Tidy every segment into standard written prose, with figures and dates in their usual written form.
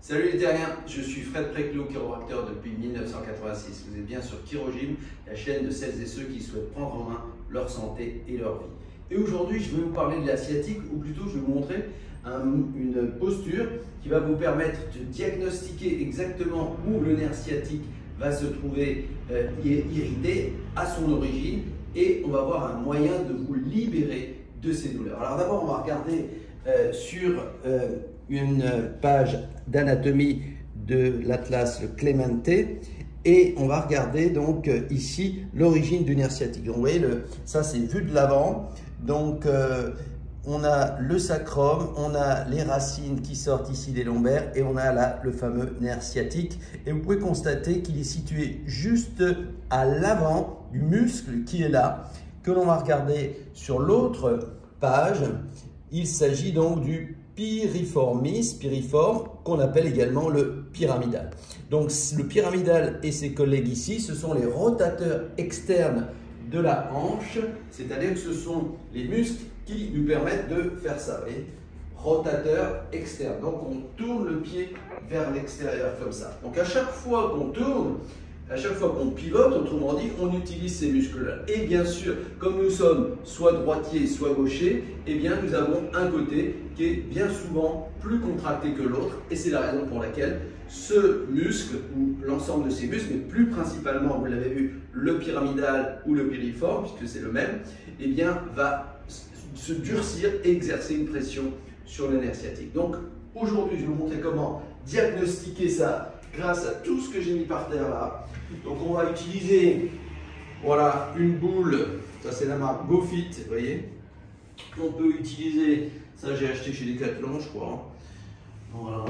Salut les terriens, je suis Fred Préclot, chiropracteur depuis 1986. Vous êtes bien sur Chirogym, la chaîne de celles et ceux qui souhaitent prendre en main leur santé et leur vie. Et aujourd'hui, je vais vous parler de la sciatique, ou plutôt je vais vous montrer une posture qui va vous permettre de diagnostiquer exactement où le nerf sciatique va se trouver irrité à son origine, et on va avoir un moyen de vous libérer de ces douleurs. Alors d'abord, on va regarder sur une page d'anatomie de l'atlas Clemente, et on va regarder donc ici l'origine du nerf sciatique. Donc vous voyez, ça c'est vu de l'avant, donc on a le sacrum, on a les racines qui sortent ici des lombaires, et on a là le fameux nerf sciatique, et vous pouvez constater qu'il est situé juste à l'avant du muscle qui est là, que l'on va regarder sur l'autre page. Il s'agit donc du piriformis, piriforme, qu'on appelle également le pyramidal. Donc le pyramidal et ses collègues ici, ce sont les rotateurs externes de la hanche, c'est-à-dire que ce sont les muscles qui nous permettent de faire ça. Vous voyez, rotateur externe. Donc on tourne le pied vers l'extérieur comme ça. Donc à chaque fois qu'on tourne, à chaque fois qu'on pivote, autrement dit, on utilise ces muscles-là. Et bien sûr, comme nous sommes soit droitier, soit gaucher, eh bien nous avons un côté qui est bien souvent plus contracté que l'autre. Et c'est la raison pour laquelle ce muscle, ou l'ensemble de ces muscles, mais plus principalement, vous l'avez vu, le pyramidal ou le piriforme, puisque c'est le même, eh bien va se durcir et exercer une pression sur le nerf sciatique. Donc aujourd'hui, je vais vous montrer comment diagnostiquer ça grâce à tout ce que j'ai mis par terre là. Donc on va utiliser, voilà, une boule, ça c'est la marque GoFit, vous voyez. On peut utiliser, ça j'ai acheté chez Decathlon je crois. Voilà.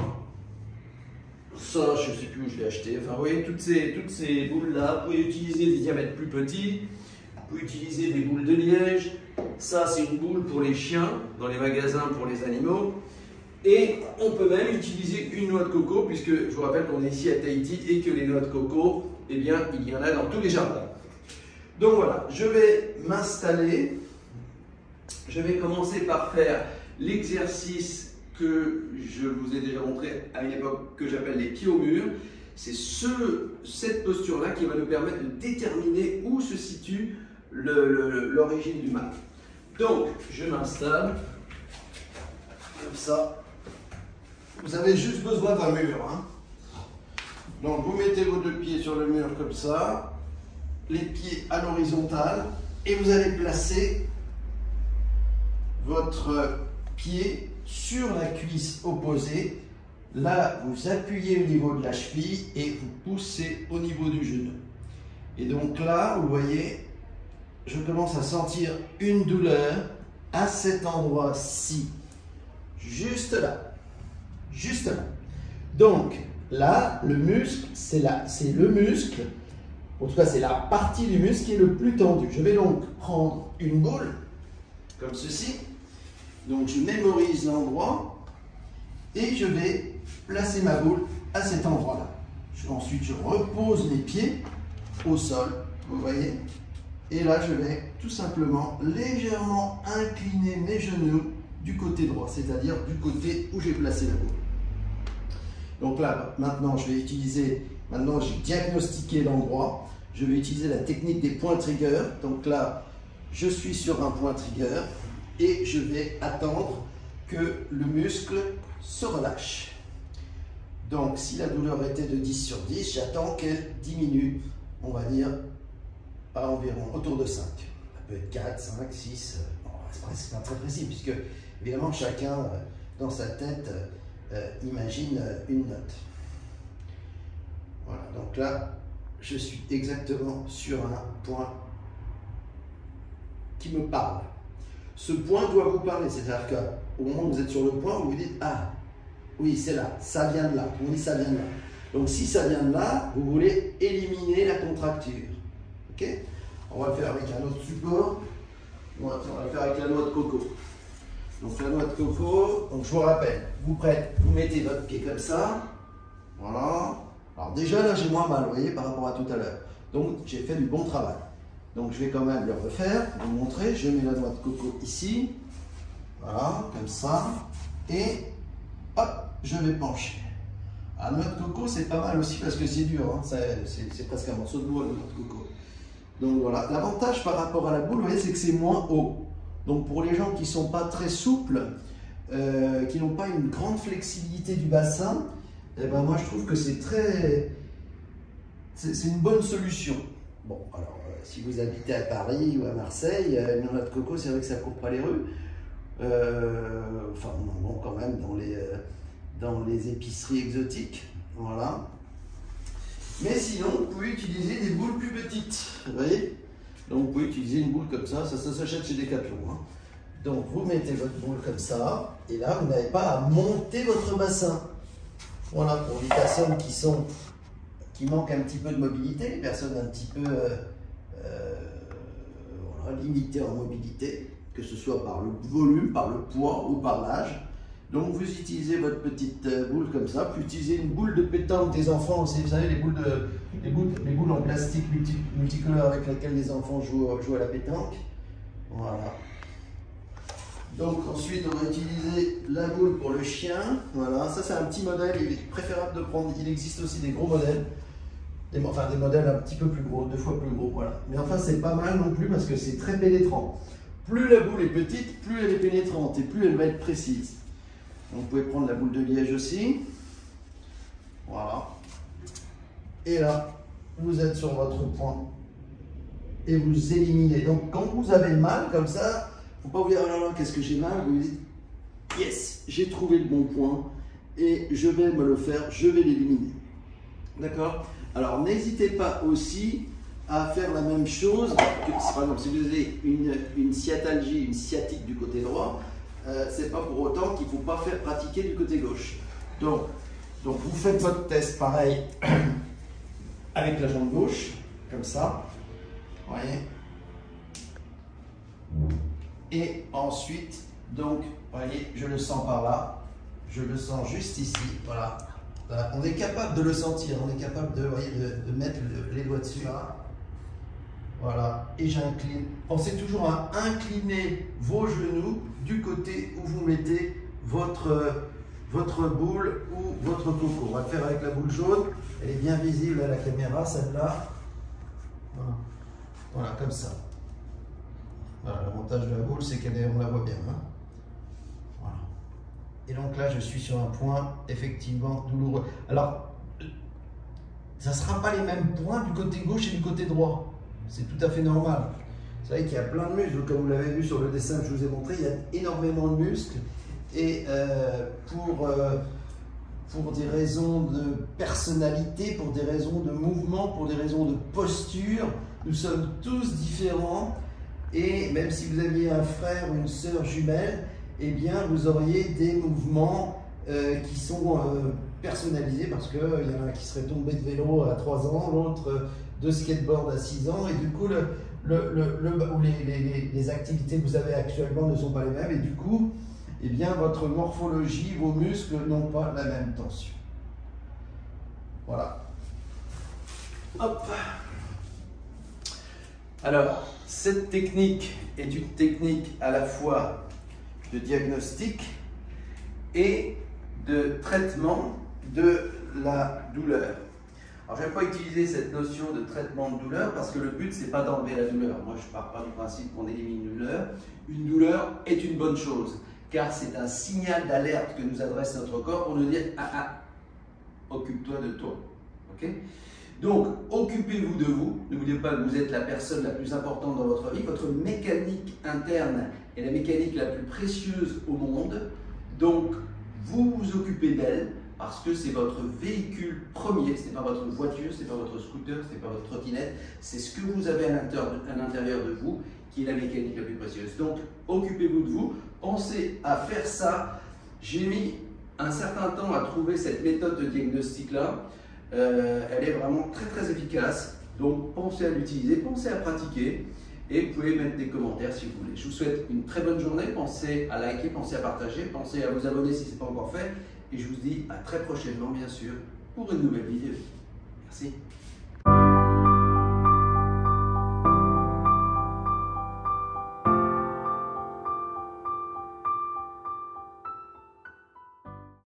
Ça je ne sais plus où je l'ai acheté. Enfin vous voyez, toutes ces boules là, vous pouvez utiliser des diamètres plus petits. Vous pouvez utiliser des boules de liège. Ça c'est une boule pour les chiens, dans les magasins pour les animaux. Et on peut même utiliser une noix de coco, puisque je vous rappelle qu'on est ici à Tahiti et que les noix de coco, eh bien, il y en a dans tous les jardins. Donc voilà, je vais m'installer. Je vais commencer par faire l'exercice que je vous ai déjà montré à une époque que j'appelle les pieds au mur. C'est cette posture-là qui va nous permettre de déterminer où se situe l'origine du mal. Donc, je m'installe comme ça. Vous avez juste besoin d'un mur. Donc vous mettez vos deux pieds sur le mur comme ça, les pieds à l'horizontale, et vous allez placer votre pied sur la cuisse opposée. Là, vous appuyez au niveau de la cheville et vous poussez au niveau du genou. Et donc là, vous voyez, je commence à sentir une douleur à cet endroit-ci. Juste là. Juste là. Donc là, le muscle, c'est le muscle, en tout cas c'est la partie du muscle qui est le plus tendu. Je vais donc prendre une boule, comme ceci. Donc je mémorise l'endroit et je vais placer ma boule à cet endroit-là. Ensuite, je repose les pieds au sol, vous voyez. Et là, je vais tout simplement légèrement incliner mes genoux du côté droit, c'est-à-dire du côté où j'ai placé la boule. Donc là, maintenant, maintenant j'ai diagnostiqué l'endroit, je vais utiliser la technique des points trigger. Donc là, je suis sur un point trigger et je vais attendre que le muscle se relâche. Donc si la douleur était de 10 sur 10, j'attends qu'elle diminue, on va dire, à environ autour de 5. Ça peut être 4, 5, 6, c'est pas très précis, puisque évidemment chacun dans sa tête imagine une note. Voilà, donc là je suis exactement sur un point qui me parle. Ce point doit vous parler, c'est-à-dire qu'au moment où vous êtes sur le point, vous vous dites, ah oui, c'est là, ça vient de là. On dit ça vient de là. Donc si ça vient de là, vous voulez éliminer la contracture. Ok? On va le faire avec un autre support. On va le faire avec la noix de coco. Donc la noix de coco, donc je vous rappelle, vous mettez votre pied comme ça. Voilà. Alors déjà là j'ai moins mal, vous voyez, par rapport à tout à l'heure. Donc j'ai fait du bon travail. Donc je vais quand même le refaire, vous montrer. Je mets la noix de coco ici. Voilà, comme ça. Et hop, je vais pencher. Ah, noix de coco, c'est pas mal aussi parce que c'est dur, hein. C'est presque un morceau de bois, le noix de coco. Donc voilà, l'avantage par rapport à la boule, vous voyez, c'est que c'est moins haut. Donc pour les gens qui ne sont pas très souples, qui n'ont pas une grande flexibilité du bassin, eh ben moi je trouve que c'est une bonne solution. Bon, alors si vous habitez à Paris ou à Marseille, une noix de coco, c'est vrai que ça ne court pas les rues. Enfin non, quand même dans les épiceries exotiques, voilà. Mais sinon, vous pouvez utiliser des boules plus petites, vous voyez. Donc vous pouvez utiliser une boule comme ça s'achète chez Decathlon, hein. Donc vous mettez votre boule comme ça, et là vous n'avez pas à monter votre bassin. Voilà, pour les personnes qui manquent un petit peu de mobilité, les personnes un petit peu voilà, limitées en mobilité, que ce soit par le volume, par le poids ou par l'âge. Donc vous utilisez votre petite boule comme ça, puis utilisez une boule de pétanque des enfants aussi, vous savez, les boules en plastique multicolores avec lesquelles les enfants jouent à la pétanque. Voilà. Donc ensuite on va utiliser la boule pour le chien. Voilà, ça c'est un petit modèle, il est préférable de prendre, il existe aussi des gros modèles. Enfin des modèles un petit peu plus gros, 2 fois plus gros, voilà. Mais enfin c'est pas mal non plus parce que c'est très pénétrant. Plus la boule est petite, plus elle est pénétrante et plus elle va être précise. Donc, vous pouvez prendre la boule de liège aussi. Voilà. Et là, vous êtes sur votre point et vous éliminez. Donc quand vous avez mal comme ça, il ne faut pas vous dire oh là là, qu'est-ce que j'ai mal. Vous vous dites yes, j'ai trouvé le bon point et je vais me le faire, je vais l'éliminer. D'accord? Alors n'hésitez pas aussi à faire la même chose que, par exemple, si vous avez une sciatalgie, une sciatique du côté droit, c'est pas pour autant qu'il ne faut pas faire pratiquer du côté gauche. Donc vous faites votre test pareil avec la jambe gauche, comme ça, vous voyez. Et ensuite, donc, vous voyez, je le sens par là, je le sens juste ici, voilà. Voilà. On est capable de le sentir, on est capable de, voyez, de mettre les doigts dessus, là. Voilà, et j'incline. Pensez toujours à incliner vos genoux du côté où vous mettez votre boule ou votre coco. On va le faire avec la boule jaune. Elle est bien visible à la caméra, celle-là. Voilà. Voilà, comme ça. Voilà, l'avantage de la boule, c'est qu'on la voit bien. Hein. Voilà. Et donc là, je suis sur un point effectivement douloureux. Alors, ça ne sera pas les mêmes points du côté gauche et du côté droit. C'est tout à fait normal. Vous savez qu'il y a plein de muscles, comme vous l'avez vu sur le dessin que je vous ai montré, il y a énormément de muscles. Et pour des raisons de personnalité, pour des raisons de mouvement, pour des raisons de posture, nous sommes tous différents. Et même si vous aviez un frère ou une sœur jumelle, eh bien vous auriez des mouvements qui sont personnalisés parce qu'il y en a un qui serait tombé de vélo à 3 ans, l'autre de skateboard à 6 ans, et du coup les activités que vous avez actuellement ne sont pas les mêmes, et du coup, eh bien, votre morphologie, vos muscles n'ont pas la même tension. Voilà. Hop. Alors, cette technique est une technique à la fois de diagnostic et de traitement de la douleur. Alors, je ne vais pas utiliser cette notion de traitement de douleur parce que le but, ce n'est pas d'enlever la douleur. Moi, je ne pars pas du principe qu'on élimine une douleur. Une douleur est une bonne chose car c'est un signal d'alerte que nous adresse notre corps pour nous dire « Ah ah, occupe-toi de toi. » Okay. Donc, occupez-vous de vous. N'oubliez pas que vous êtes la personne la plus importante dans votre vie. Votre mécanique interne est la mécanique la plus précieuse au monde. Donc, vous vous occupez d'elle parce que c'est votre véhicule premier. Ce n'est pas votre voiture, ce n'est pas votre scooter, ce n'est pas votre trottinette. C'est ce que vous avez à l'intérieur de vous qui est la mécanique la plus précieuse. Donc, occupez-vous de vous. Pensez à faire ça. J'ai mis un certain temps à trouver cette méthode de diagnostic-là. Elle est vraiment très très efficace, donc pensez à l'utiliser, pensez à pratiquer et vous pouvez mettre des commentaires si vous voulez. Je vous souhaite une très bonne journée, pensez à liker, pensez à partager, pensez à vous abonner si ce n'est pas encore fait et je vous dis à très prochainement bien sûr pour une nouvelle vidéo. Merci.